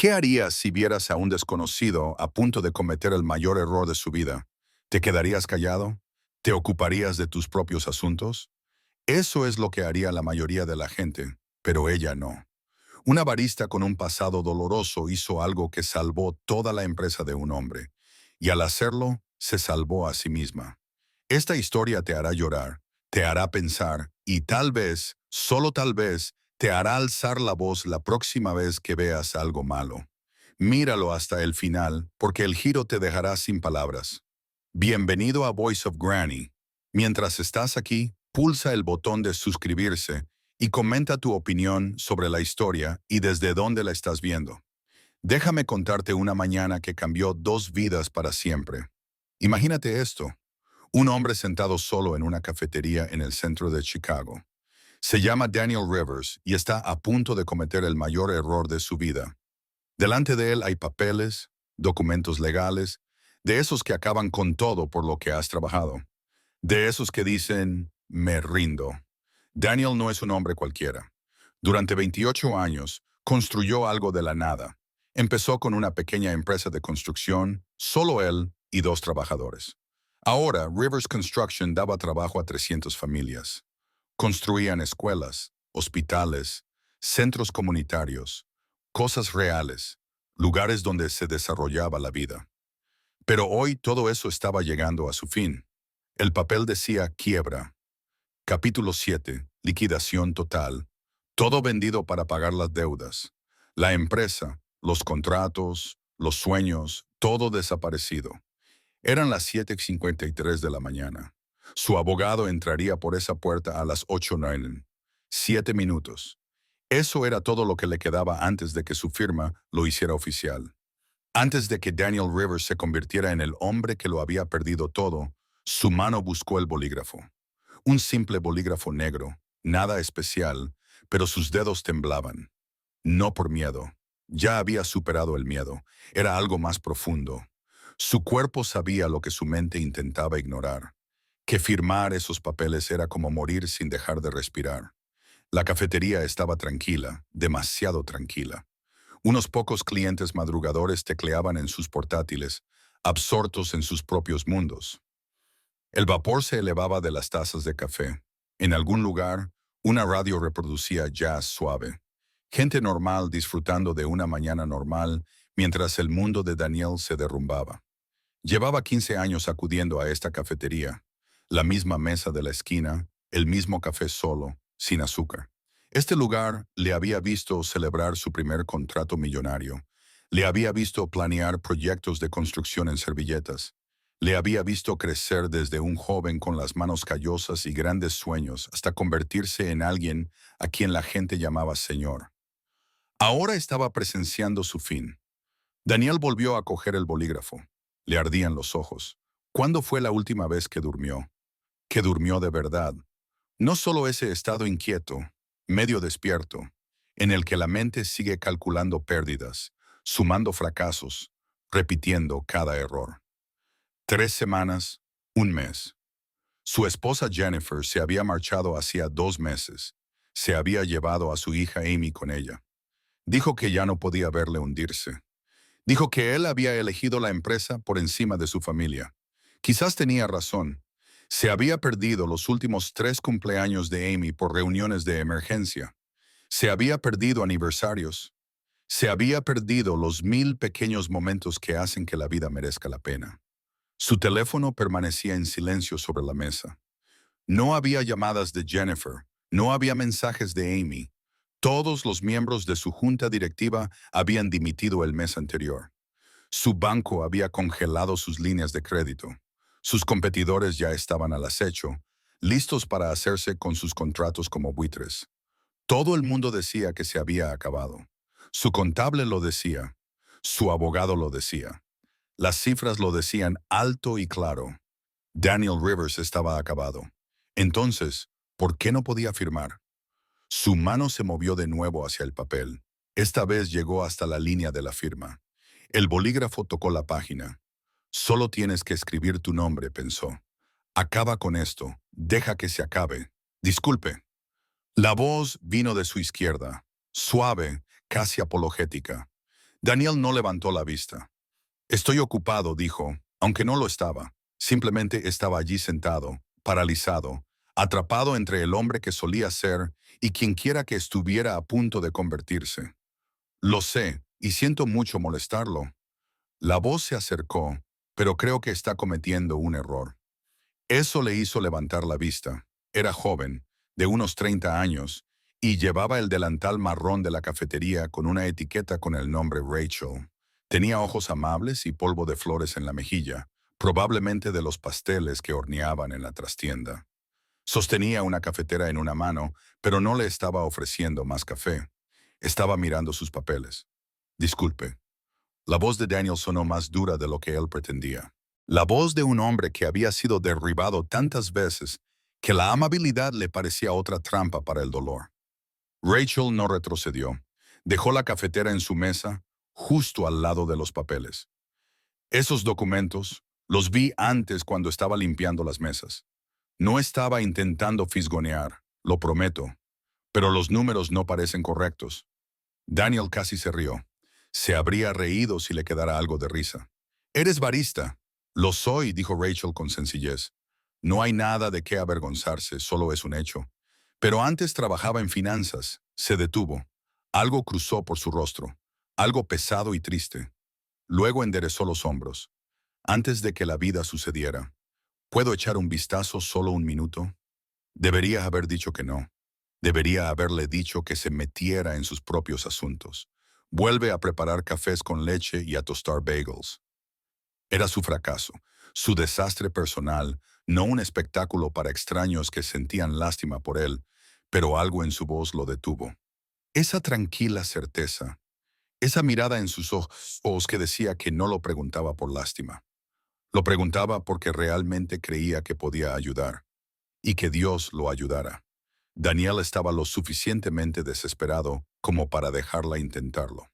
¿Qué harías si vieras a un desconocido a punto de cometer el mayor error de su vida? ¿Te quedarías callado? ¿Te ocuparías de tus propios asuntos? Eso es lo que haría la mayoría de la gente, pero ella no. Una barista con un pasado doloroso hizo algo que salvó toda la empresa de un hombre, y al hacerlo, se salvó a sí misma. Esta historia te hará llorar, te hará pensar, y tal vez, solo tal vez, te hará alzar la voz la próxima vez que veas algo malo. Míralo hasta el final, porque el giro te dejará sin palabras. Bienvenido a Voice of Granny. Mientras estás aquí, pulsa el botón de suscribirse y comenta tu opinión sobre la historia y desde dónde la estás viendo. Déjame contarte una mañana que cambió dos vidas para siempre. Imagínate esto: un hombre sentado solo en una cafetería en el centro de Chicago. Se llama Daniel Rivers y está a punto de cometer el mayor error de su vida. Delante de él hay papeles, documentos legales, de esos que acaban con todo por lo que has trabajado. De esos que dicen, me rindo. Daniel no es un hombre cualquiera. Durante 28 años, construyó algo de la nada. Empezó con una pequeña empresa de construcción, solo él y dos trabajadores. Ahora, Rivers Construction daba trabajo a 300 familias. Construían escuelas, hospitales, centros comunitarios, cosas reales, lugares donde se desarrollaba la vida. Pero hoy todo eso estaba llegando a su fin. El papel decía quiebra. Capítulo 7. Liquidación total. Todo vendido para pagar las deudas. La empresa, los contratos, los sueños, todo desaparecido. Eran las 7:53 de la mañana. Su abogado entraría por esa puerta a las 8:09. 7 minutos. Eso era todo lo que le quedaba antes de que su firma lo hiciera oficial. Antes de que Daniel Rivers se convirtiera en el hombre que lo había perdido todo, su mano buscó el bolígrafo. Un simple bolígrafo negro, nada especial, pero sus dedos temblaban. No por miedo. Ya había superado el miedo. Era algo más profundo. Su cuerpo sabía lo que su mente intentaba ignorar, que firmar esos papeles era como morir sin dejar de respirar. La cafetería estaba tranquila, demasiado tranquila. Unos pocos clientes madrugadores tecleaban en sus portátiles, absortos en sus propios mundos. El vapor se elevaba de las tazas de café. En algún lugar, una radio reproducía jazz suave. Gente normal disfrutando de una mañana normal mientras el mundo de Daniel se derrumbaba. Llevaba 15 años acudiendo a esta cafetería. La misma mesa de la esquina, el mismo café solo, sin azúcar. Este lugar le había visto celebrar su primer contrato millonario. Le había visto planear proyectos de construcción en servilletas. Le había visto crecer desde un joven con las manos callosas y grandes sueños hasta convertirse en alguien a quien la gente llamaba señor. Ahora estaba presenciando su fin. Daniel volvió a coger el bolígrafo. Le ardían los ojos. ¿Cuándo fue la última vez que durmió? Que durmió de verdad. No solo ese estado inquieto, medio despierto, en el que la mente sigue calculando pérdidas, sumando fracasos, repitiendo cada error. 3 semanas, un mes. Su esposa Jennifer se había marchado hacía 2 meses. Se había llevado a su hija Amy con ella. Dijo que ya no podía verle hundirse. Dijo que él había elegido la empresa por encima de su familia. Quizás tenía razón. Se había perdido los últimos 3 cumpleaños de Amy por reuniones de emergencia. Se había perdido aniversarios. Se había perdido los 1000 pequeños momentos que hacen que la vida merezca la pena. Su teléfono permanecía en silencio sobre la mesa. No había llamadas de Jennifer, no había mensajes de Amy. Todos los miembros de su junta directiva habían dimitido el mes anterior. Su banco había congelado sus líneas de crédito. Sus competidores ya estaban al acecho, listos para hacerse con sus contratos como buitres. Todo el mundo decía que se había acabado. Su contable lo decía. Su abogado lo decía. Las cifras lo decían alto y claro. Daniel Rivers estaba acabado. Entonces, ¿por qué no podía firmar? Su mano se movió de nuevo hacia el papel. Esta vez llegó hasta la línea de la firma. El bolígrafo tocó la página. Solo tienes que escribir tu nombre, pensó. Acaba con esto. Deja que se acabe. Disculpe. La voz vino de su izquierda, suave, casi apologética. Daniel no levantó la vista. Estoy ocupado, dijo, aunque no lo estaba. Simplemente estaba allí sentado, paralizado, atrapado entre el hombre que solía ser y quienquiera que estuviera a punto de convertirse. Lo sé, y siento mucho molestarlo. La voz se acercó, pero creo que está cometiendo un error. Eso le hizo levantar la vista. Era joven, de unos 30 años, y llevaba el delantal marrón de la cafetería con una etiqueta con el nombre Rachel. Tenía ojos amables y polvo de flores en la mejilla, probablemente de los pasteles que horneaban en la trastienda. Sostenía una cafetera en una mano, pero no le estaba ofreciendo más café. Estaba mirando sus papeles. Disculpe. La voz de Daniel sonó más dura de lo que él pretendía. La voz de un hombre que había sido derribado tantas veces que la amabilidad le parecía otra trampa para el dolor. Rachel no retrocedió. Dejó la cafetera en su mesa, justo al lado de los papeles. Esos documentos los vi antes cuando estaba limpiando las mesas. No estaba intentando fisgonear, lo prometo, pero los números no parecen correctos. Daniel casi se rió. Se habría reído si le quedara algo de risa. «Eres barista». «Lo soy», dijo Rachel con sencillez. «No hay nada de qué avergonzarse, solo es un hecho. Pero antes trabajaba en finanzas». Se detuvo. Algo cruzó por su rostro, algo pesado y triste. Luego enderezó los hombros. «Antes de que la vida sucediera. ¿Puedo echar un vistazo solo un minuto?» Debería haber dicho que no. Debería haberle dicho que se metiera en sus propios asuntos. Vuelve a preparar cafés con leche y a tostar bagels. Era su fracaso, su desastre personal, no un espectáculo para extraños que sentían lástima por él, pero algo en su voz lo detuvo. Esa tranquila certeza, esa mirada en sus ojos que decía que no lo preguntaba por lástima. Lo preguntaba porque realmente creía que podía ayudar, y que Dios lo ayudara. Daniel estaba lo suficientemente desesperado como para dejarla intentarlo.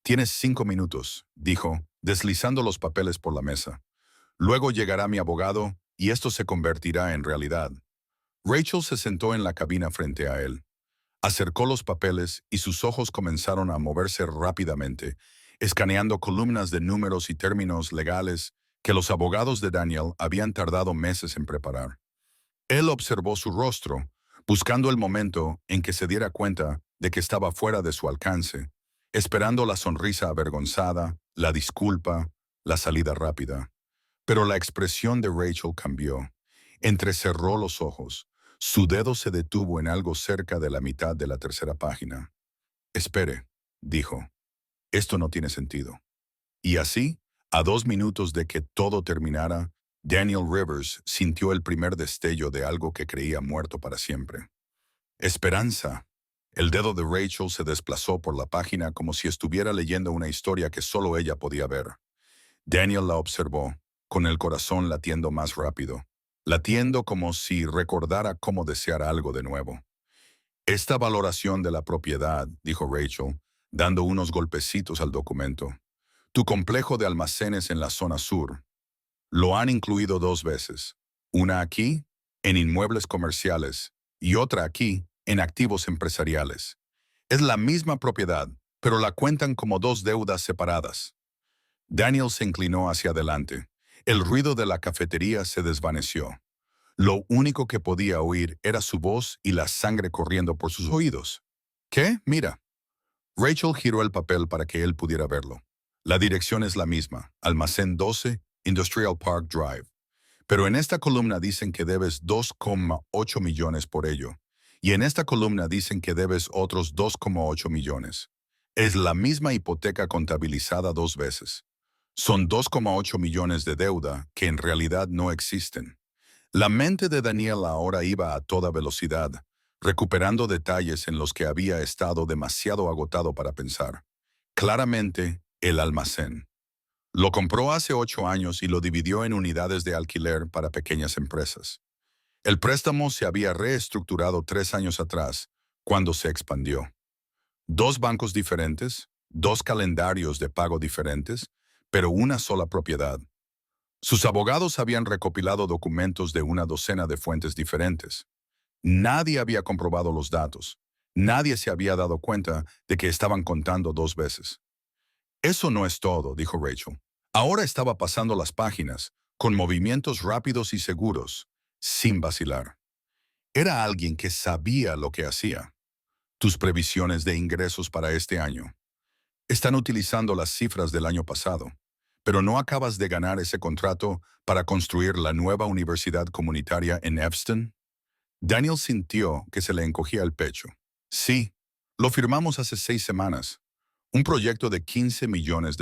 «Tienes 5 minutos», dijo, deslizando los papeles por la mesa. «Luego llegará mi abogado y esto se convertirá en realidad». Rachel se sentó en la cabina frente a él. Acercó los papeles y sus ojos comenzaron a moverse rápidamente, escaneando columnas de números y términos legales que los abogados de Daniel habían tardado meses en preparar. Él observó su rostro, buscando el momento en que se diera cuenta de que estaba fuera de su alcance, esperando la sonrisa avergonzada, la disculpa, la salida rápida. Pero la expresión de Rachel cambió. Entrecerró los ojos. Su dedo se detuvo en algo cerca de la mitad de la tercera página. «Espere», dijo. «Esto no tiene sentido». Y así, a 2 minutos de que todo terminara, Daniel Rivers sintió el primer destello de algo que creía muerto para siempre. Esperanza. El dedo de Rachel se desplazó por la página como si estuviera leyendo una historia que solo ella podía ver. Daniel la observó, con el corazón latiendo más rápido, latiendo como si recordara cómo desear algo de nuevo. «Esta valoración de la propiedad», dijo Rachel, dando unos golpecitos al documento. «Tu complejo de almacenes en la zona sur. Lo han incluido 2 veces. Una aquí, en inmuebles comerciales, y otra aquí, en activos empresariales. Es la misma propiedad, pero la cuentan como 2 deudas separadas». Daniel se inclinó hacia adelante. El ruido de la cafetería se desvaneció. Lo único que podía oír era su voz y la sangre corriendo por sus oídos. «¿Qué? Mira». Rachel giró el papel para que él pudiera verlo. La dirección es la misma, Almacén 12, Industrial Park Drive. Pero en esta columna dicen que debes 2,8 millones por ello. Y en esta columna dicen que debes otros 2,8 millones. Es la misma hipoteca contabilizada 2 veces. Son 2,8 millones de deuda que en realidad no existen. La mente de Daniel ahora iba a toda velocidad, recuperando detalles en los que había estado demasiado agotado para pensar. Claramente, el almacén. Lo compró hace 8 años y lo dividió en unidades de alquiler para pequeñas empresas. El préstamo se había reestructurado 3 años atrás, cuando se expandió. 2 bancos diferentes, 2 calendarios de pago diferentes, pero una sola propiedad. Sus abogados habían recopilado documentos de una docena de fuentes diferentes. Nadie había comprobado los datos. Nadie se había dado cuenta de que estaban contando 2 veces. Eso no es todo, dijo Rachel. Ahora estaba pasando las páginas, con movimientos rápidos y seguros, sin vacilar. Era alguien que sabía lo que hacía. Tus previsiones de ingresos para este año. Están utilizando las cifras del año pasado, pero no acabas de ganar ese contrato para construir la nueva universidad comunitaria en Evanston. Daniel sintió que se le encogía el pecho. Sí, lo firmamos hace 6 semanas. Un proyecto de $15 millones.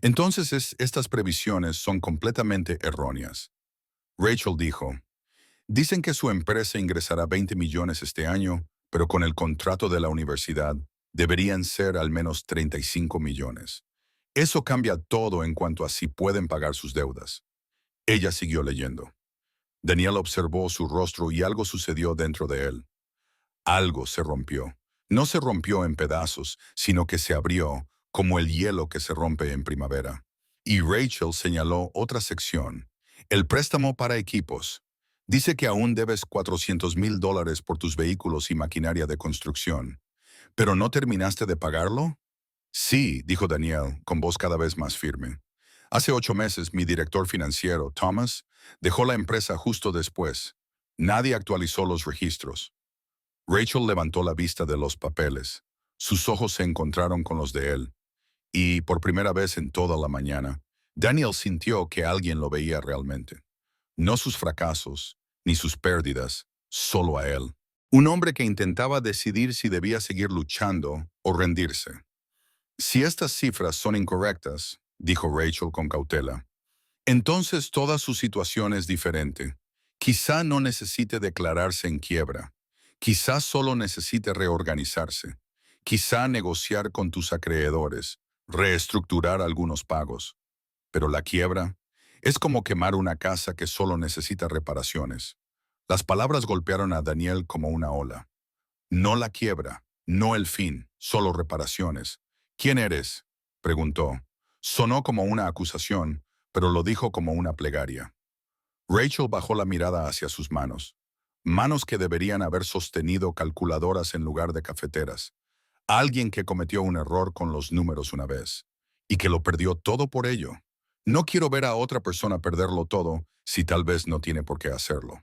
Entonces estas previsiones son completamente erróneas. Rachel dijo, dicen que su empresa ingresará 20 millones este año, pero con el contrato de la universidad deberían ser al menos 35 millones. Eso cambia todo en cuanto a si pueden pagar sus deudas. Ella siguió leyendo. Daniel observó su rostro y algo sucedió dentro de él. Algo se rompió. No se rompió en pedazos, sino que se abrió, como el hielo que se rompe en primavera. Y Rachel señaló otra sección. El préstamo para equipos. Dice que aún debes $400,000 por tus vehículos y maquinaria de construcción. ¿Pero no terminaste de pagarlo? Sí, dijo Daniel, con voz cada vez más firme. Hace 8 meses mi director financiero, Thomas, dejó la empresa justo después. Nadie actualizó los registros. Rachel levantó la vista de los papeles. Sus ojos se encontraron con los de él. Y, por primera vez en toda la mañana, Daniel sintió que alguien lo veía realmente. No sus fracasos, ni sus pérdidas, solo a él. Un hombre que intentaba decidir si debía seguir luchando o rendirse. Si estas cifras son incorrectas, dijo Rachel con cautela, entonces toda su situación es diferente. Quizá no necesite declararse en quiebra. Quizá solo necesite reorganizarse. Quizá negociar con tus acreedores, reestructurar algunos pagos. Pero la quiebra es como quemar una casa que solo necesita reparaciones. Las palabras golpearon a Daniel como una ola. No la quiebra, no el fin, solo reparaciones. ¿Quién eres?, preguntó. Sonó como una acusación, pero lo dijo como una plegaria. Rachel bajó la mirada hacia sus manos. Manos que deberían haber sostenido calculadoras en lugar de cafeteras. Alguien que cometió un error con los números una vez, y que lo perdió todo por ello. No quiero ver a otra persona perderlo todo si tal vez no tiene por qué hacerlo.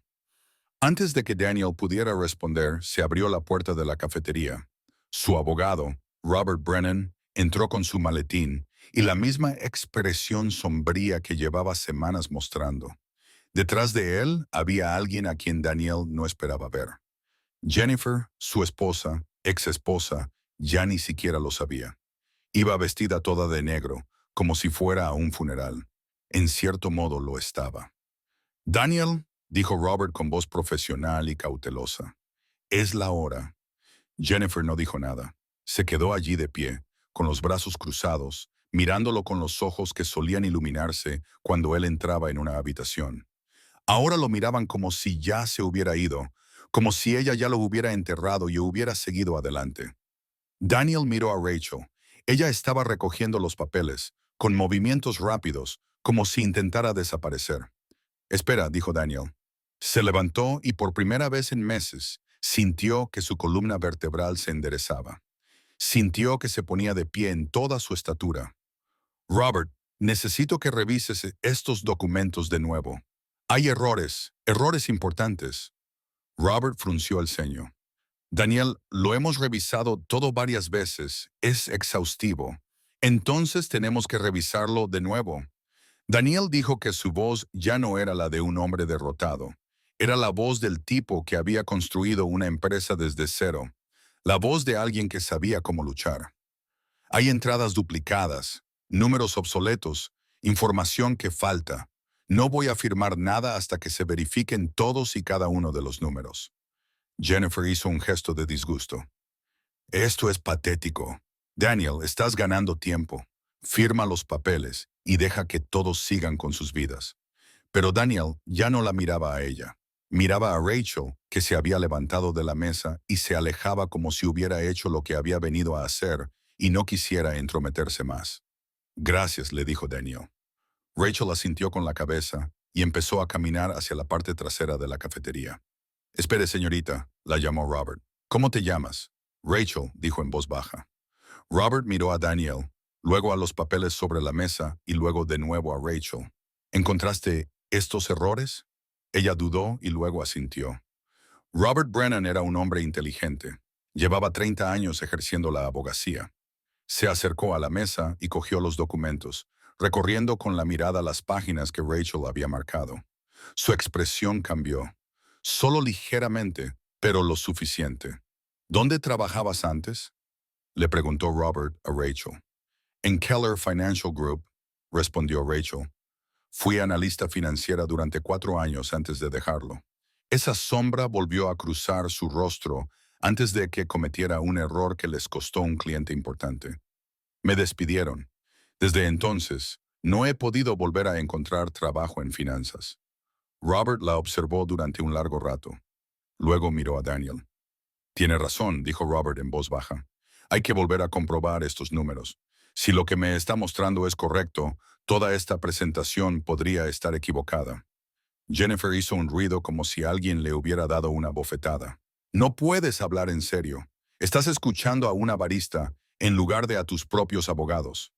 Antes de que Daniel pudiera responder, se abrió la puerta de la cafetería. Su abogado, Robert Brennan, entró con su maletín y la misma expresión sombría que llevaba semanas mostrando. Detrás de él había alguien a quien Daniel no esperaba ver. Jennifer, su esposa, ex esposa, ya ni siquiera lo sabía. Iba vestida toda de negro, como si fuera a un funeral. En cierto modo lo estaba. Daniel, dijo Robert con voz profesional y cautelosa, es la hora. Jennifer no dijo nada. Se quedó allí de pie, con los brazos cruzados, mirándolo con los ojos que solían iluminarse cuando él entraba en una habitación. Ahora lo miraban como si ya se hubiera ido, como si ella ya lo hubiera enterrado y hubiera seguido adelante. Daniel miró a Rachel. Ella estaba recogiendo los papeles, con movimientos rápidos, como si intentara desaparecer. Espera, dijo Daniel. Se levantó y por primera vez en meses sintió que su columna vertebral se enderezaba. Sintió que se ponía de pie en toda su estatura. Robert, necesito que revises estos documentos de nuevo. Hay errores importantes. Robert frunció el ceño. Daniel, lo hemos revisado todo varias veces. Es exhaustivo. Entonces tenemos que revisarlo de nuevo. Daniel dijo que su voz ya no era la de un hombre derrotado. Era la voz del tipo que había construido una empresa desde cero. La voz de alguien que sabía cómo luchar. Hay entradas duplicadas, números obsoletos, información que falta. No voy a firmar nada hasta que se verifiquen todos y cada uno de los números. Jennifer hizo un gesto de disgusto. Esto es patético. Daniel, estás ganando tiempo. Firma los papeles y deja que todos sigan con sus vidas. Pero Daniel ya no la miraba a ella. Miraba a Rachel, que se había levantado de la mesa y se alejaba como si hubiera hecho lo que había venido a hacer y no quisiera entrometerse más. Gracias, le dijo Daniel. Rachel asintió con la cabeza y empezó a caminar hacia la parte trasera de la cafetería. Espere, señorita, la llamó Robert. ¿Cómo te llamas? Rachel, dijo en voz baja. Robert miró a Daniel. luego a los papeles sobre la mesa y luego de nuevo a Rachel. ¿Encontraste estos errores? Ella dudó y luego asintió. Robert Brennan era un hombre inteligente. Llevaba 30 años ejerciendo la abogacía. Se acercó a la mesa y cogió los documentos, recorriendo con la mirada las páginas que Rachel había marcado. Su expresión cambió, solo ligeramente, pero lo suficiente. ¿Dónde trabajabas antes?, le preguntó Robert a Rachel. En Keller Financial Group, respondió Rachel. Fui analista financiera durante 4 años antes de dejarlo. Esa sombra volvió a cruzar su rostro antes de que cometiera un error que les costó un cliente importante. Me despidieron. Desde entonces, no he podido volver a encontrar trabajo en finanzas. Robert la observó durante un largo rato. Luego miró a Daniel. Tiene razón, dijo Robert en voz baja. Hay que volver a comprobar estos números. Si lo que me está mostrando es correcto, toda esta presentación podría estar equivocada. Jennifer hizo un ruido como si alguien le hubiera dado una bofetada. No puedes hablar en serio. Estás escuchando a una barista en lugar de a tus propios abogados.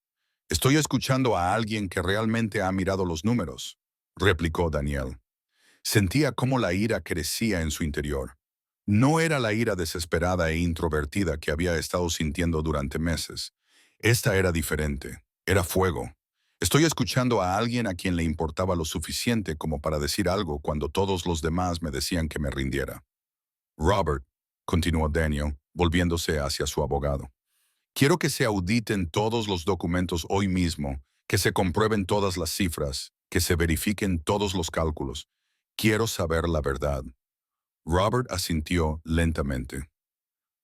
Estoy escuchando a alguien que realmente ha mirado los números, replicó Daniel. Sentía cómo la ira crecía en su interior. No era la ira desesperada e introvertida que había estado sintiendo durante meses. Esta era diferente. Era fuego. Estoy escuchando a alguien a quien le importaba lo suficiente como para decir algo cuando todos los demás me decían que me rindiera. Robert, continuó Daniel, volviéndose hacia su abogado. Quiero que se auditen todos los documentos hoy mismo, que se comprueben todas las cifras, que se verifiquen todos los cálculos. Quiero saber la verdad. Robert asintió lentamente.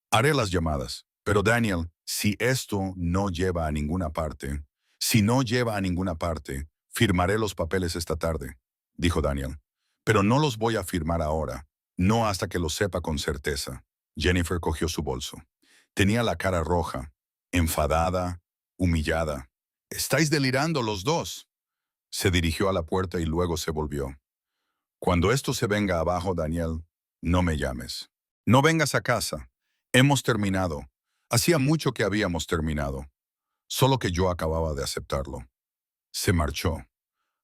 Haré las llamadas, pero Daniel, si esto no lleva a ninguna parte, si no lleva a ninguna parte, firmaré los papeles esta tarde, dijo Daniel. Pero no los voy a firmar ahora, no hasta que lo sepa con certeza. Jennifer cogió su bolso. Tenía la cara roja, enfadada, humillada. «Estáis delirando los dos». Se dirigió a la puerta y luego se volvió. «Cuando esto se venga abajo, Daniel, no me llames. No vengas a casa. Hemos terminado. Hacía mucho que habíamos terminado. Solo que yo acababa de aceptarlo». Se marchó.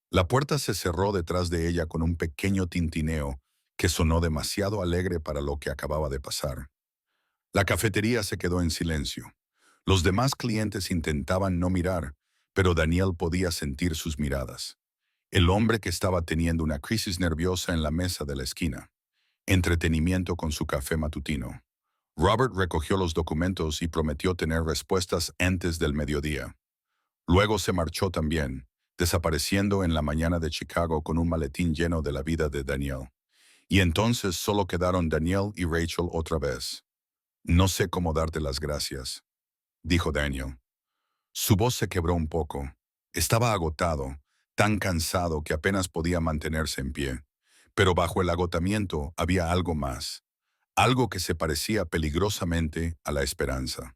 La puerta se cerró detrás de ella con un pequeño tintineo que sonó demasiado alegre para lo que acababa de pasar. La cafetería se quedó en silencio. Los demás clientes intentaban no mirar, pero Daniel podía sentir sus miradas. El hombre que estaba teniendo una crisis nerviosa en la mesa de la esquina. Entretenimiento con su café matutino. Robert recogió los documentos y prometió tener respuestas antes del mediodía. Luego se marchó también, desapareciendo en la mañana de Chicago con un maletín lleno de la vida de Daniel. Y entonces solo quedaron Daniel y Rachel otra vez. «No sé cómo darte las gracias», dijo Daniel. Su voz se quebró un poco. Estaba agotado, tan cansado que apenas podía mantenerse en pie. Pero bajo el agotamiento había algo más, algo que se parecía peligrosamente a la esperanza.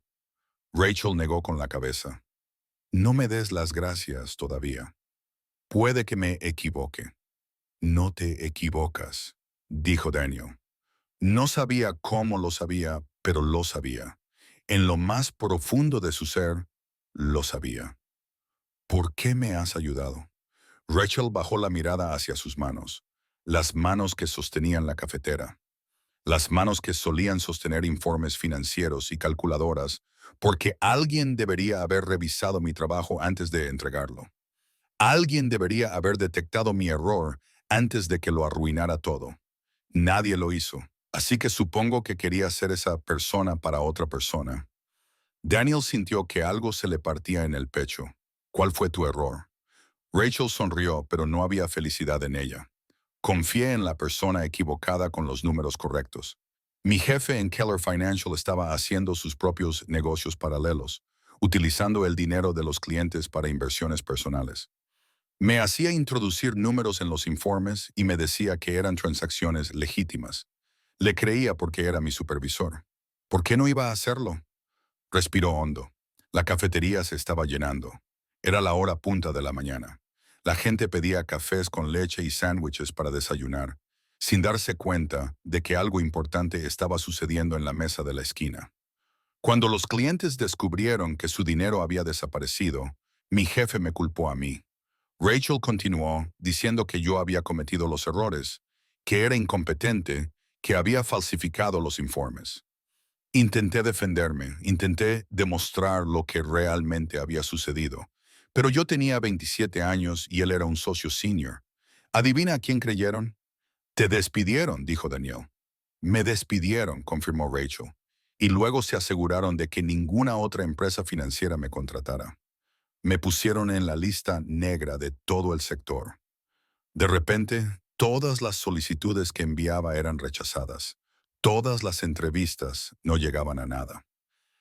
Rachel negó con la cabeza. «No me des las gracias todavía. Puede que me equivoque». «No te equivocas», dijo Daniel. No sabía cómo lo sabía, pero lo sabía. En lo más profundo de su ser, lo sabía. «¿Por qué me has ayudado?». Rachel bajó la mirada hacia sus manos, las manos que sostenían la cafetera, las manos que solían sostener informes financieros y calculadoras, porque alguien debería haber revisado mi trabajo antes de entregarlo. Alguien debería haber detectado mi error antes de que lo arruinara todo. Nadie lo hizo, así que supongo que quería ser esa persona para otra persona. Daniel sintió que algo se le partía en el pecho. «¿Cuál fue tu error?». Rachel sonrió, pero no había felicidad en ella. «Confié en la persona equivocada con los números correctos. Mi jefe en Keller Financial estaba haciendo sus propios negocios paralelos, utilizando el dinero de los clientes para inversiones personales. Me hacía introducir números en los informes y me decía que eran transacciones legítimas. Le creía porque era mi supervisor. ¿Por qué no iba a hacerlo?». Respiró hondo. La cafetería se estaba llenando. Era la hora punta de la mañana. La gente pedía cafés con leche y sándwiches para desayunar, sin darse cuenta de que algo importante estaba sucediendo en la mesa de la esquina. Cuando los clientes descubrieron que su dinero había desaparecido, mi jefe me culpó a mí. Rachel continuó diciendo que yo había cometido los errores, que era incompetente, que había falsificado los informes. Intenté defenderme, intenté demostrar lo que realmente había sucedido, pero yo tenía 27 años y él era un socio senior. ¿Adivina a quién creyeron? Te despidieron, dijo Daniel. Me despidieron, confirmó Rachel, y luego se aseguraron de que ninguna otra empresa financiera me contratara. Me pusieron en la lista negra de todo el sector. De repente, todas las solicitudes que enviaba eran rechazadas. Todas las entrevistas no llegaban a nada.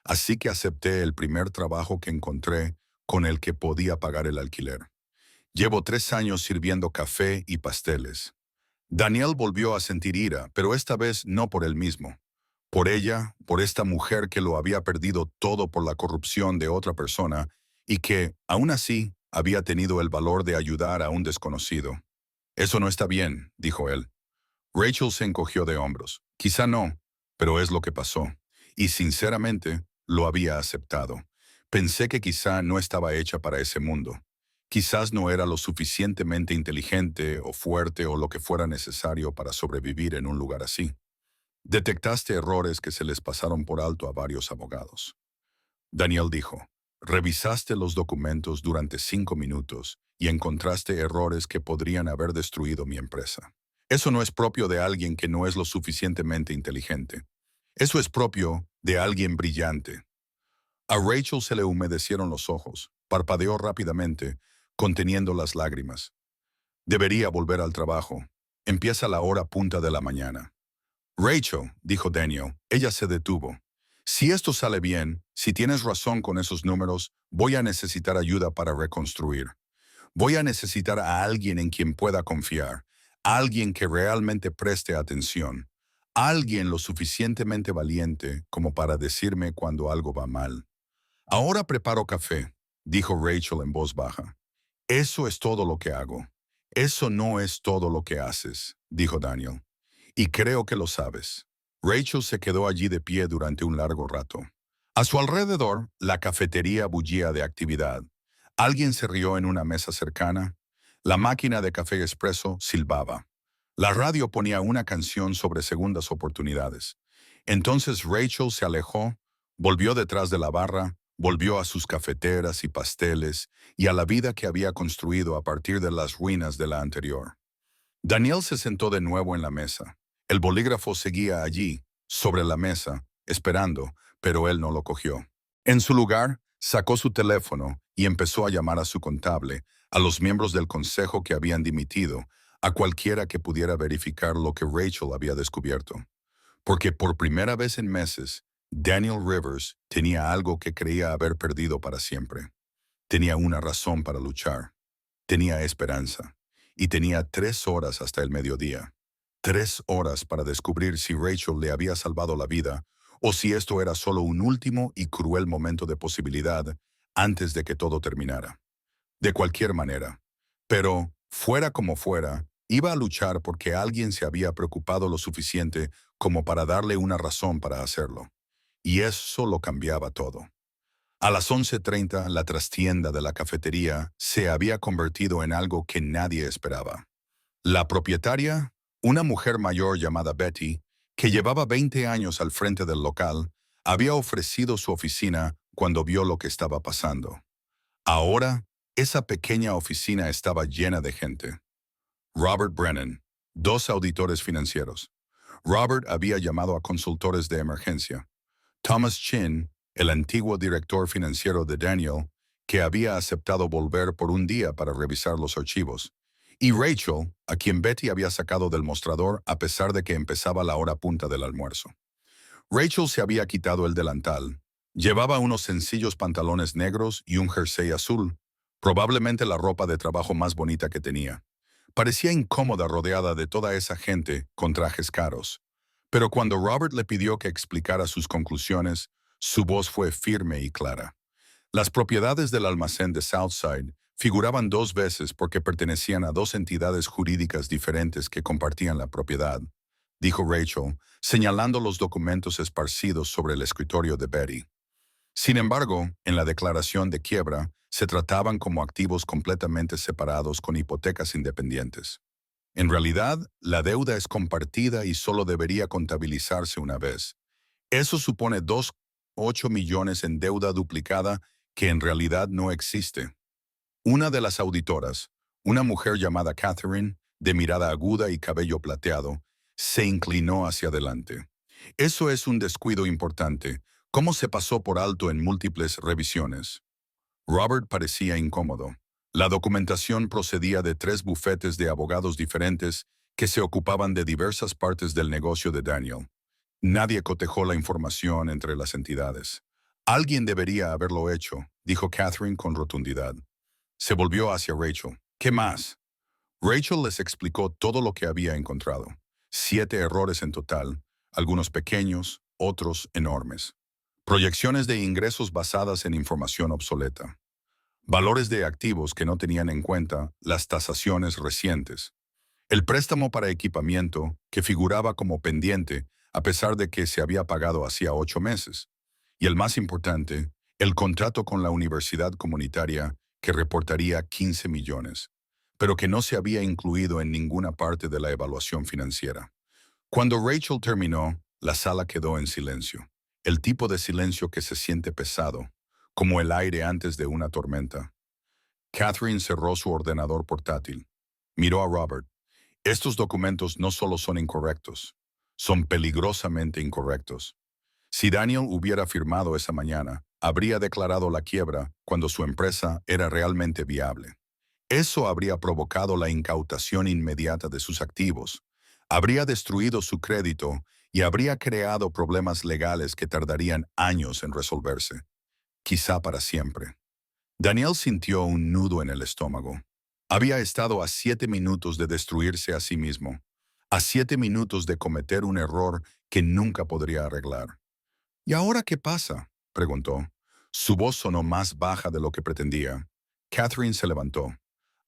Así que acepté el primer trabajo que encontré con el que podía pagar el alquiler. Llevo 3 años sirviendo café y pasteles. Daniel volvió a sentir ira, pero esta vez no por él mismo. Por ella, por esta mujer que lo había perdido todo por la corrupción de otra persona y que, aún así, había tenido el valor de ayudar a un desconocido. Eso no está bien, dijo él. Rachel se encogió de hombros. Quizá no, pero es lo que pasó. Y sinceramente, lo había aceptado. Pensé que quizá no estaba hecha para ese mundo. Quizás no era lo suficientemente inteligente o fuerte o lo que fuera necesario para sobrevivir en un lugar así. Detectaste errores que se les pasaron por alto a varios abogados. Daniel dijo, revisaste los documentos durante 5 minutos y encontraste errores que podrían haber destruido mi empresa. Eso no es propio de alguien que no es lo suficientemente inteligente. Eso es propio de alguien brillante. A Rachel se le humedecieron los ojos, parpadeó rápidamente, conteniendo las lágrimas. Debería volver al trabajo. Empieza la hora punta de la mañana. Rachel, dijo Daniel, ella se detuvo. Si esto sale bien, si tienes razón con esos números, voy a necesitar ayuda para reconstruir. Voy a necesitar a alguien en quien pueda confiar, alguien que realmente preste atención, alguien lo suficientemente valiente como para decirme cuando algo va mal. Ahora preparo café, dijo Rachel en voz baja. Eso es todo lo que hago. Eso no es todo lo que haces, dijo Daniel. Y creo que lo sabes. Rachel se quedó allí de pie durante un largo rato. A su alrededor, la cafetería bullía de actividad. Alguien se rió en una mesa cercana. La máquina de café expreso silbaba. La radio ponía una canción sobre segundas oportunidades. Entonces Rachel se alejó, volvió detrás de la barra, volvió a sus cafeteras y pasteles y a la vida que había construido a partir de las ruinas de la anterior. Daniel se sentó de nuevo en la mesa. El bolígrafo seguía allí, sobre la mesa, esperando, pero él no lo cogió. En su lugar, sacó su teléfono y empezó a llamar a su contable, a los miembros del consejo que habían dimitido, a cualquiera que pudiera verificar lo que Rachel había descubierto. Porque por primera vez en meses, Daniel Rivers tenía algo que creía haber perdido para siempre. Tenía una razón para luchar. Tenía esperanza. Y tenía 3 horas hasta el mediodía. 3 horas para descubrir si Rachel le había salvado la vida o si esto era solo un último y cruel momento de posibilidad antes de que todo terminara. De cualquier manera. Pero, fuera como fuera, iba a luchar porque alguien se había preocupado lo suficiente como para darle una razón para hacerlo. Y eso lo cambiaba todo. A las 11:30, la trastienda de la cafetería se había convertido en algo que nadie esperaba. La propietaria, una mujer mayor llamada Betty, que llevaba 20 años al frente del local, había ofrecido su oficina cuando vio lo que estaba pasando. Ahora, esa pequeña oficina estaba llena de gente. Robert Brennan, 2 auditores financieros. Robert había llamado a consultores de emergencia. Thomas Chin, el antiguo director financiero de Daniel, que había aceptado volver por un día para revisar los archivos. Y Rachel, a quien Betty había sacado del mostrador a pesar de que empezaba la hora punta del almuerzo. Rachel se había quitado el delantal. Llevaba unos sencillos pantalones negros y un jersey azul, probablemente la ropa de trabajo más bonita que tenía. Parecía incómoda rodeada de toda esa gente con trajes caros. Pero cuando Robert le pidió que explicara sus conclusiones, su voz fue firme y clara. Las propiedades del almacén de Southside figuraban 2 veces porque pertenecían a 2 entidades jurídicas diferentes que compartían la propiedad. dijo Rachel, señalando los documentos esparcidos sobre el escritorio de Betty. Sin embargo, en la declaración de quiebra, se trataban como activos completamente separados con hipotecas independientes. En realidad, la deuda es compartida y solo debería contabilizarse una vez. Eso supone 2,8 millones en deuda duplicada que en realidad no existe. Una de las auditoras, una mujer llamada Catherine, de mirada aguda y cabello plateado, se inclinó hacia adelante. Eso es un descuido importante. ¿Cómo se pasó por alto en múltiples revisiones? Robert parecía incómodo. La documentación procedía de 3 bufetes de abogados diferentes que se ocupaban de diversas partes del negocio de Daniel. Nadie cotejó la información entre las entidades. Alguien debería haberlo hecho, dijo Catherine con rotundidad. Se volvió hacia Rachel. ¿Qué más? Rachel les explicó todo lo que había encontrado. 7 errores en total, algunos pequeños, otros enormes. Proyecciones de ingresos basadas en información obsoleta. Valores de activos que no tenían en cuenta las tasaciones recientes. El préstamo para equipamiento, que figuraba como pendiente, a pesar de que se había pagado hacía 8 meses. Y el más importante, el contrato con la universidad comunitaria, que reportaría 15 millones, pero que no se había incluido en ninguna parte de la evaluación financiera. Cuando Rachel terminó, la sala quedó en silencio. El tipo de silencio que se siente pesado, como el aire antes de una tormenta. Catherine cerró su ordenador portátil. Miró a Robert. Estos documentos no solo son incorrectos, son peligrosamente incorrectos. Si Daniel hubiera firmado esa mañana, habría declarado la quiebra cuando su empresa era realmente viable. Eso habría provocado la incautación inmediata de sus activos, habría destruido su crédito y habría creado problemas legales que tardarían años en resolverse, quizá para siempre. Daniel sintió un nudo en el estómago. Había estado a 7 minutos de destruirse a sí mismo, a 7 minutos de cometer un error que nunca podría arreglar. ¿Y ahora qué pasa?, preguntó. Su voz sonó más baja de lo que pretendía. Catherine se levantó.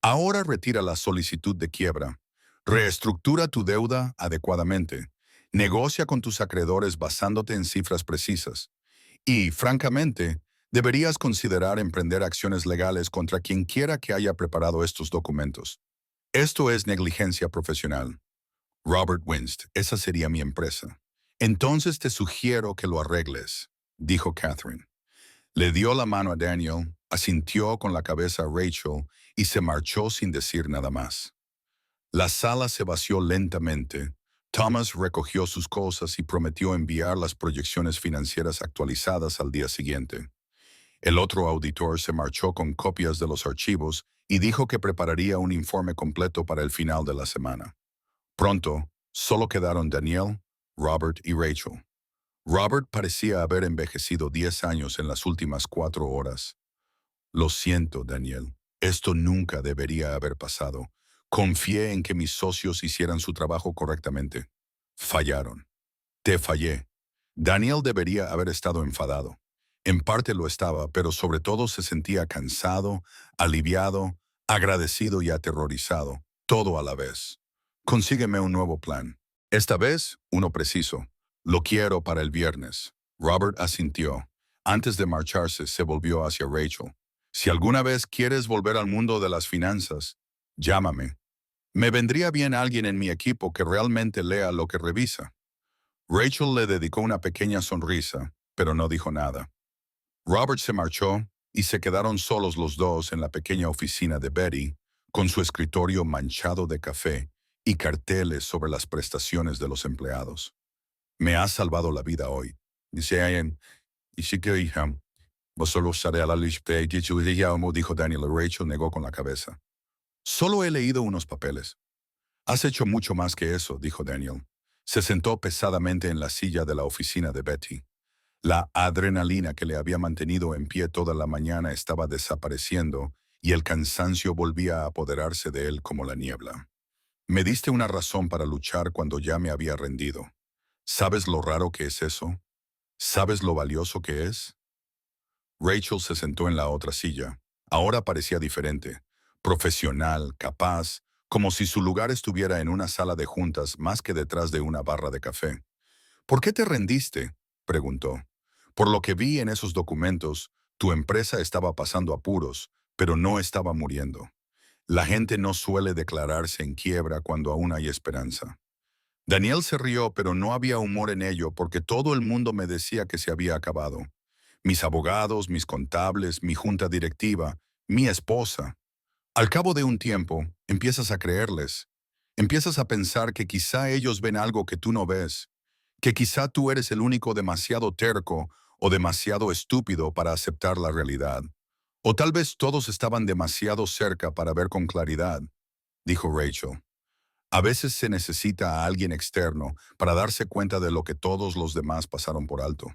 Ahora retira la solicitud de quiebra. Reestructura tu deuda adecuadamente. Negocia con tus acreedores basándote en cifras precisas. Y, francamente, deberías considerar emprender acciones legales contra quien quiera que haya preparado estos documentos. Esto es negligencia profesional. Robert Winst, esa sería mi empresa. Entonces te sugiero que lo arregles, dijo Catherine. Le dio la mano a Daniel, asintió con la cabeza a Rachel y se marchó sin decir nada más. La sala se vació lentamente. Thomas recogió sus cosas y prometió enviar las proyecciones financieras actualizadas al día siguiente. El otro auditor se marchó con copias de los archivos y dijo que prepararía un informe completo para el final de la semana. Pronto, solo quedaron Daniel, Robert y Rachel. Robert parecía haber envejecido 10 años en las últimas 4 horas. Lo siento, Daniel. Esto nunca debería haber pasado. Confié en que mis socios hicieran su trabajo correctamente. Fallaron. Te fallé. Daniel debería haber estado enfadado. En parte lo estaba, pero sobre todo se sentía cansado, aliviado, agradecido y aterrorizado, todo a la vez. Consígueme un nuevo plan. Esta vez, uno preciso. Lo quiero para el viernes. Robert asintió. Antes de marcharse, se volvió hacia Rachel. Si alguna vez quieres volver al mundo de las finanzas, llámame. Me vendría bien alguien en mi equipo que realmente lea lo que revisa. Rachel le dedicó una pequeña sonrisa, pero no dijo nada. Robert se marchó y se quedaron solos los dos en la pequeña oficina de Betty, con su escritorio manchado de café y carteles sobre las prestaciones de los empleados. Me has salvado la vida hoy, dice Ian. Y sí que, hija, vos solo saré a la lista, dijo Daniel. Rachel negó con la cabeza. Solo he leído unos papeles. Has hecho mucho más que eso, dijo Daniel. Se sentó pesadamente en la silla de la oficina de Betty. La adrenalina que le había mantenido en pie toda la mañana estaba desapareciendo y el cansancio volvía a apoderarse de él como la niebla. Me diste una razón para luchar cuando ya me había rendido. ¿Sabes lo raro que es eso? ¿Sabes lo valioso que es? Rachel se sentó en la otra silla. Ahora parecía diferente, profesional, capaz, como si su lugar estuviera en una sala de juntas más que detrás de una barra de café. ¿Por qué te rendiste?, preguntó. Por lo que vi en esos documentos, tu empresa estaba pasando apuros, pero no estaba muriendo. La gente no suele declararse en quiebra cuando aún hay esperanza. Daniel se rió, pero no había humor en ello porque todo el mundo me decía que se había acabado. Mis abogados, mis contables, mi junta directiva, mi esposa. Al cabo de un tiempo, empiezas a creerles. Empiezas a pensar que quizá ellos ven algo que tú no ves, que quizá tú eres el único demasiado terco o demasiado estúpido para aceptar la realidad. O tal vez todos estaban demasiado cerca para ver con claridad, dijo Rachel. A veces se necesita a alguien externo para darse cuenta de lo que todos los demás pasaron por alto.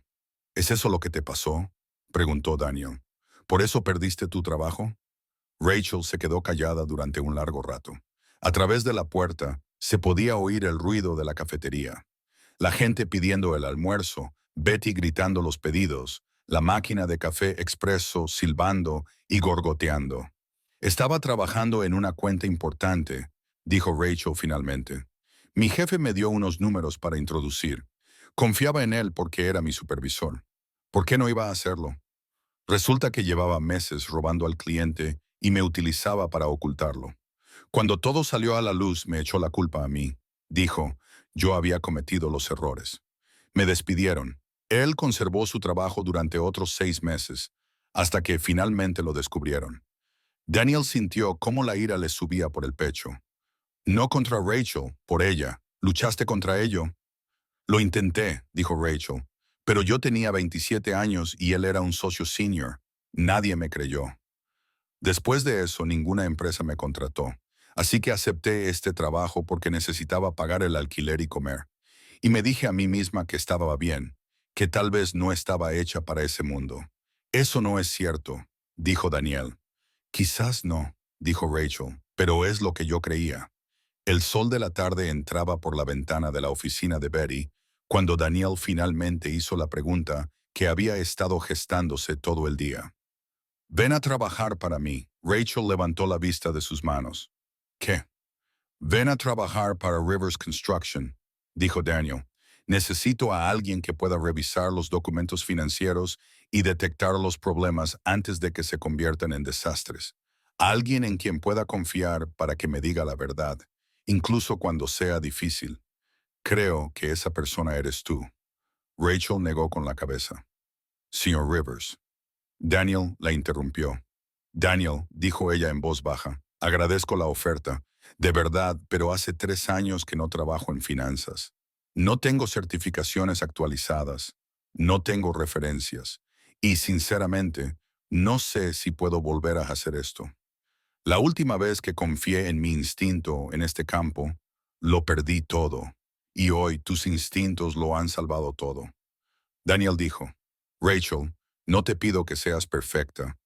¿Es eso lo que te pasó?, preguntó Daniel. ¿Por eso perdiste tu trabajo? Rachel se quedó callada durante un largo rato. A través de la puerta se podía oír el ruido de la cafetería. La gente pidiendo el almuerzo, Betty gritando los pedidos, la máquina de café expreso silbando y gorgoteando. Estaba trabajando en una cuenta importante, dijo Rachel finalmente. Mi jefe me dio unos números para introducir. Confiaba en él porque era mi supervisor. ¿Por qué no iba a hacerlo? Resulta que llevaba meses robando al cliente y me utilizaba para ocultarlo. Cuando todo salió a la luz, me echó la culpa a mí. Dijo, yo había cometido los errores. Me despidieron. Él conservó su trabajo durante otros 6 meses, hasta que finalmente lo descubrieron. Daniel sintió cómo la ira le subía por el pecho. No contra Rachel, por ella. ¿Luchaste contra ello? Lo intenté, dijo Rachel, pero yo tenía 27 años y él era un socio senior. Nadie me creyó. Después de eso, ninguna empresa me contrató. Así que acepté este trabajo porque necesitaba pagar el alquiler y comer. Y me dije a mí misma que estaba bien, que tal vez no estaba hecha para ese mundo. Eso no es cierto, dijo Daniel. Quizás no, dijo Rachel, pero es lo que yo creía. El sol de la tarde entraba por la ventana de la oficina de Betty cuando Daniel finalmente hizo la pregunta que había estado gestándose todo el día. Ven a trabajar para mí. Rachel levantó la vista de sus manos. ¿Qué? Ven a trabajar para Rivers Construction, dijo Daniel. Necesito a alguien que pueda revisar los documentos financieros y detectar los problemas antes de que se conviertan en desastres. Alguien en quien pueda confiar para que me diga la verdad, incluso cuando sea difícil. Creo que esa persona eres tú. Rachel negó con la cabeza. Señor Rivers. Daniel la interrumpió. Daniel, dijo ella en voz baja, agradezco la oferta, de verdad, pero hace 3 años que no trabajo en finanzas. No tengo certificaciones actualizadas, no tengo referencias, y sinceramente, no sé si puedo volver a hacer esto. La última vez que confié en mi instinto en este campo, lo perdí todo, y hoy tus instintos lo han salvado todo. Daniel dijo, Rachel, no te pido que seas perfecta.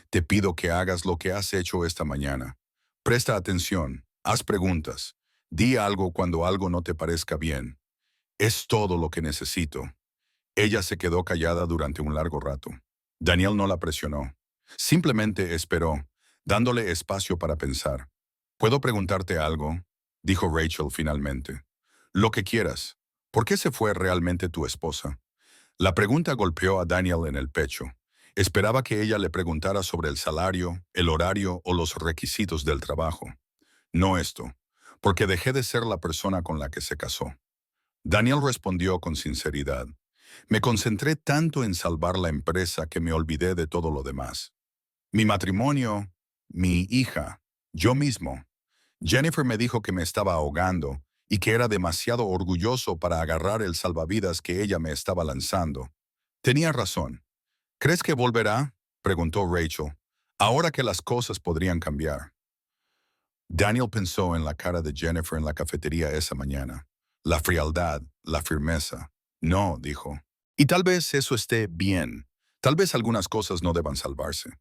Te pido que hagas lo que has hecho esta mañana. Presta atención, haz preguntas, di algo cuando algo no te parezca bien. Es todo lo que necesito. Ella se quedó callada durante un largo rato. Daniel no la presionó. Simplemente esperó, dándole espacio para pensar. ¿Puedo preguntarte algo?, dijo Rachel finalmente. Lo que quieras. ¿Por qué se fue realmente tu esposa? La pregunta golpeó a Daniel en el pecho. Esperaba que ella le preguntara sobre el salario, el horario o los requisitos del trabajo. No esto, porque dejé de ser la persona con la que se casó. Daniel respondió con sinceridad. Me concentré tanto en salvar la empresa que me olvidé de todo lo demás. Mi matrimonio, mi hija, yo mismo. Jennifer me dijo que me estaba ahogando y que era demasiado orgulloso para agarrar el salvavidas que ella me estaba lanzando. Tenía razón. ¿Crees que volverá?, preguntó Rachel, ahora que las cosas podrían cambiar. Daniel pensó en la cara de Jennifer en la cafetería esa mañana. La frialdad, la firmeza. No, dijo. Y tal vez eso esté bien. Tal vez algunas cosas no deban salvarse.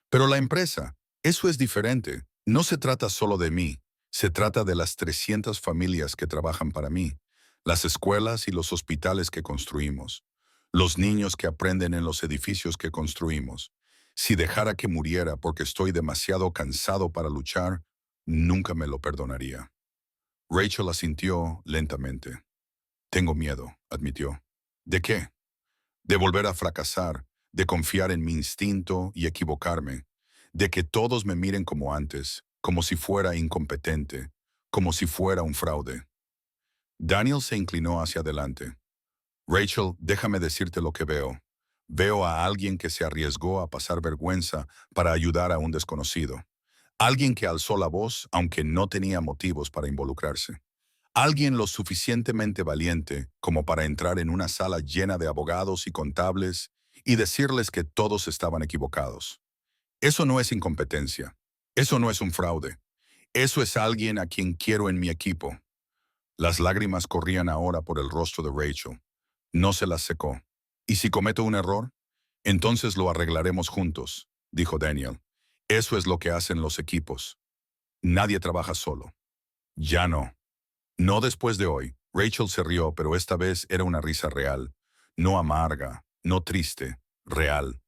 Pero la empresa, eso es diferente. No se trata solo de mí. Se trata de las 300 familias que trabajan para mí, las escuelas y los hospitales que construimos, los niños que aprenden en los edificios que construimos. Si dejara que muriera porque estoy demasiado cansado para luchar, nunca me lo perdonaría. Rachel asintió lentamente. Tengo miedo, admitió. ¿De qué? De volver a fracasar, de confiar en mi instinto y equivocarme, de que todos me miren como antes, como si fuera incompetente, como si fuera un fraude. Daniel se inclinó hacia adelante. Rachel, déjame decirte lo que veo. Veo a alguien que se arriesgó a pasar vergüenza para ayudar a un desconocido. Alguien que alzó la voz aunque no tenía motivos para involucrarse. Alguien lo suficientemente valiente como para entrar en una sala llena de abogados y contables y decirles que todos estaban equivocados. Eso no es incompetencia. Eso no es un fraude. Eso es alguien a quien quiero en mi equipo. Las lágrimas corrían ahora por el rostro de Rachel. No se las secó. ¿Y si cometo un error? Entonces lo arreglaremos juntos, dijo Daniel. Eso es lo que hacen los equipos. Nadie trabaja solo. Ya no. No después de hoy. Rachel se rió, pero esta vez era una risa real. No amarga, no triste, real.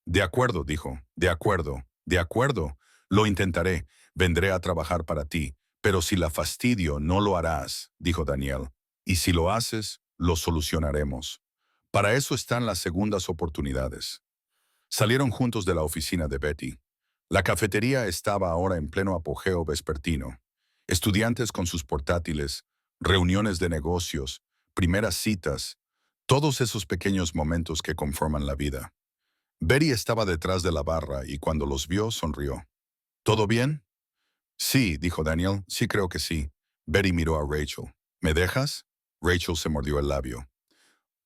De acuerdo, dijo. De acuerdo, de acuerdo. Lo intentaré. Vendré a trabajar para ti. Pero si la fastidio, no lo harás, dijo Daniel. Y si lo haces, lo solucionaremos. Para eso están las segundas oportunidades. Salieron juntos de la oficina de Betty. La cafetería estaba ahora en pleno apogeo vespertino. Estudiantes con sus portátiles, reuniones de negocios, primeras citas, todos esos pequeños momentos que conforman la vida. Betty estaba detrás de la barra y cuando los vio sonrió. ¿Todo bien? Sí, dijo Daniel, sí creo que sí. Betty miró a Rachel. ¿Me dejas? Rachel se mordió el labio.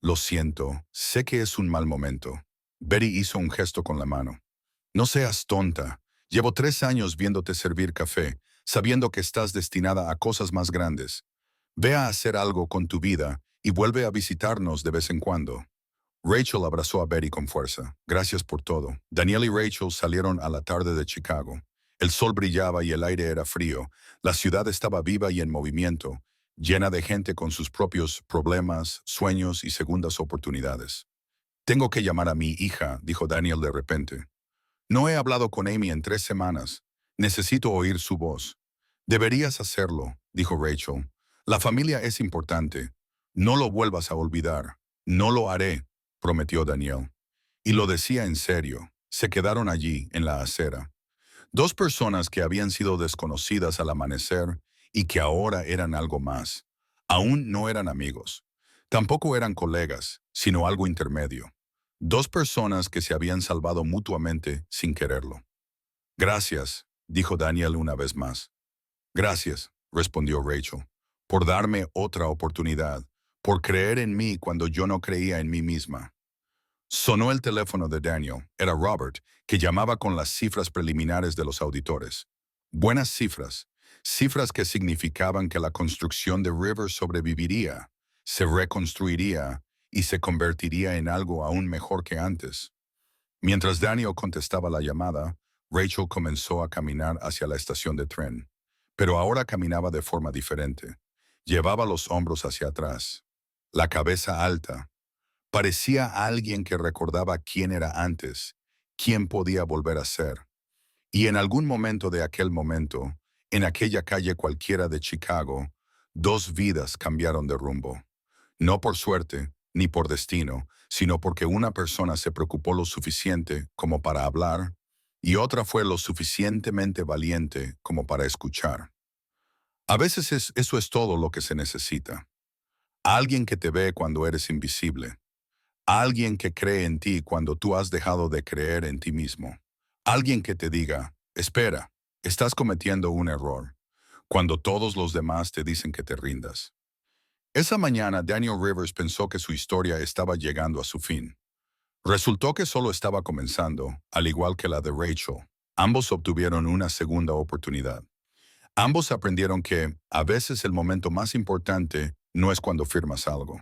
Lo siento, sé que es un mal momento. Betty hizo un gesto con la mano. No seas tonta. Llevo 3 años viéndote servir café, sabiendo que estás destinada a cosas más grandes. Ve a hacer algo con tu vida y vuelve a visitarnos de vez en cuando. Rachel abrazó a Betty con fuerza. Gracias por todo. Daniel y Rachel salieron a la tarde de Chicago. El sol brillaba y el aire era frío. La ciudad estaba viva y en movimiento, llena de gente con sus propios problemas, sueños y segundas oportunidades. Tengo que llamar a mi hija, dijo Daniel de repente. No he hablado con Amy en 3 semanas. Necesito oír su voz. Deberías hacerlo, dijo Rachel. La familia es importante. No lo vuelvas a olvidar. No lo haré, prometió Daniel. Y lo decía en serio. Se quedaron allí, en la acera. Dos personas que habían sido desconocidas al amanecer y que ahora eran algo más. Aún no eran amigos. Tampoco eran colegas, sino algo intermedio. Dos personas que se habían salvado mutuamente sin quererlo. Gracias, dijo Daniel una vez más. Gracias, respondió Rachel, por darme otra oportunidad, por creer en mí cuando yo no creía en mí misma. Sonó el teléfono de Daniel. Era Robert, que llamaba con las cifras preliminares de los auditores. Buenas cifras, cifras que significaban que la construcción de River sobreviviría, se reconstruiría y se convertiría en algo aún mejor que antes. Mientras Daniel contestaba la llamada, Rachel comenzó a caminar hacia la estación de tren. Pero ahora caminaba de forma diferente. Llevaba los hombros hacia atrás, la cabeza alta. Parecía alguien que recordaba quién era antes, quién podía volver a ser. Y en algún momento de aquel momento, en aquella calle cualquiera de Chicago, dos vidas cambiaron de rumbo. No por suerte, ni por destino, sino porque una persona se preocupó lo suficiente como para hablar y otra fue lo suficientemente valiente como para escuchar. A veces eso es todo lo que se necesita. Alguien que te ve cuando eres invisible. Alguien que cree en ti cuando tú has dejado de creer en ti mismo. Alguien que te diga, espera, estás cometiendo un error, cuando todos los demás te dicen que te rindas. Esa mañana Daniel Rivers pensó que su historia estaba llegando a su fin. Resultó que solo estaba comenzando, al igual que la de Rachel. Ambos obtuvieron una segunda oportunidad. Ambos aprendieron que, a veces el momento más importante no es cuando firmas algo.